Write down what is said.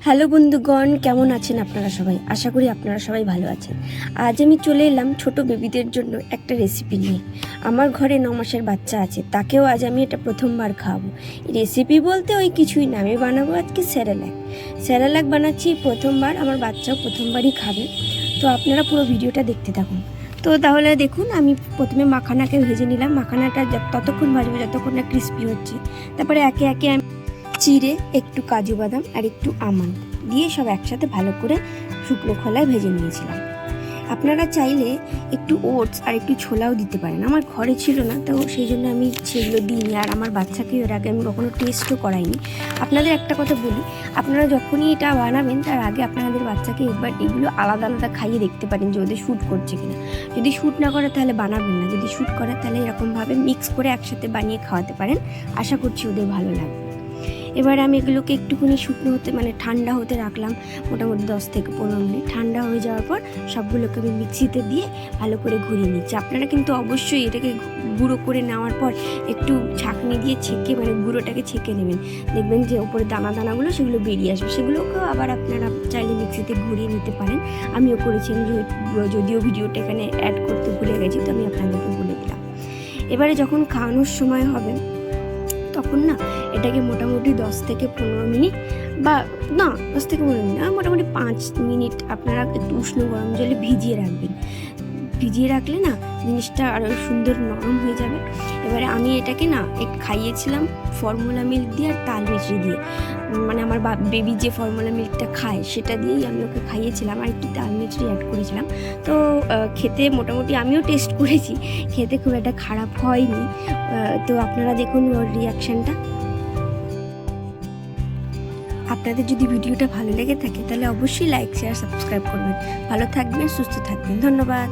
Hello বন্ধুগণ, কেমন আছেন আপনারা সবাই? আশা করি আপনারা সবাই ভালো আছেন। আজ আমি চলে এলাম ছোট বেবিদের জন্য একটা রেসিপি নিয়ে। আমার ঘরে 9 মাসের বাচ্চা আছে, তাকেও আজ আমি এটা প্রথমবার খাওয়াবো। রেসিপি বলতে ওই কিছুই না, আমি বানাবো আজকে স্যারেলাক বানাচ্ছি প্রথমবার, আমার বাচ্চাও প্রথমবারই খাবে। তো আপনারা পুরো ভিডিওটা দেখতে থাকুন। তো তাহলে দেখুন, আমি প্রথমে মাখানাকে ভেজে নিলাম। মাখানাটা ততক্ষণ ভাজবো যতক্ষণ না ক্রিস্পি হচ্ছে। তারপরে একে একে আমি চিড়ে একটু কাজু বাদাম আর একটু আমন্ড দিয়ে সব একসাথে ভালো করে শুকনো খোলায় ভেজে নিয়েছিলাম। আপনারা চাইলে একটু ওটস আর একটু ছোলাও দিতে পারেন। আমার ঘরে ছিল না, তো সেই জন্য আমি সেগুলো দিইনি। আর আমার বাচ্চাকে এর আগে আমি কখনো টেস্টও করাইনি। আপনাদের একটা কথা বলি, আপনারা যখনই এটা বানাবেন তার আগে আপনাদের বাচ্চাকে একবার এগুলো আলাদা আলাদা খাইয়ে দেখতে পারেন যে ওদের শ্যুট করছে কিনা। যদি শ্যুট না করে তাহলে বানাবেন না, যদি শ্যুট করে তাহলে এরকমভাবে মিক্স করে একসাথে বানিয়ে খাওয়াতে পারেন। আশা করছি ওদের ভালো লাগবে। এবার আমি এগুলোকে একটুখানি শুকনো হতে ঠান্ডা হতে রাখলাম, মোটামুটি 10 থেকে 15 মিনিট। ঠান্ডা হয়ে যাওয়ার পর সবগুলোকে আমি মিক্সিতে দিয়ে ভালো করে ঘুরিয়ে নিচ্ছি। আপনারা কিন্তু অবশ্যই এটাকে গুঁড়ো করে নেওয়ার পর একটু ছাঁকনি দিয়ে ছেঁকে গুঁড়োটাকে ছেঁকে নেবেন। দেখবেন যে ওপরে দানাগুলো সেগুলো বেরিয়ে আসবে। সেগুলোকেও আবার আপনারা চাইলে মিক্সিতে ঘুরিয়ে নিতে পারেন। আমিও করেছি, যদিও ভিডিওটা এখানে অ্যাড করতে ভুলে গেছি, তো আমি আপনাদেরকে বলে দিলাম। এবারে যখন খাওয়ানোর সময় হবে তখন না এটাকে মোটামুটি 10 থেকে 15 মিনিট বা না 10 থেকে 15 মিনিট মোটামুটি 5 মিনিট আপনারা একটু উষ্ণ গরম জলে ভিজিয়ে রাখবেন। ভিজিয়ে রাখলে না জিনিসটা আরও সুন্দর নরম হয়ে যাবে। এবারে আমি এটাকে না একটু খাইয়েছিলাম ফর্মুলা মিল্ক দিয়ে আর তাল মিছরি দিয়ে। আমার বেবি যে ফর্মুলা মিল্কটা খায় সেটা দিয়েই আমি ওকে খাইয়েছিলাম, আর একটু তাল মিছরি অ্যাড করেছিলাম। তো খেতে মোটামুটি আমিও টেস্ট করেছি, খেতে খুব একটা খারাপ হয়নি। তো আপনারা দেখুন ওর রিয়াকশানটা। আপনাদের যদি ভিডিওটা ভালো লেগে থাকে তাহলে অবশ্যই লাইক, শেয়ার, সাবস্ক্রাইব করবেন। ভালো থাকবেন, সুস্থ থাকবেন। ধন্যবাদ।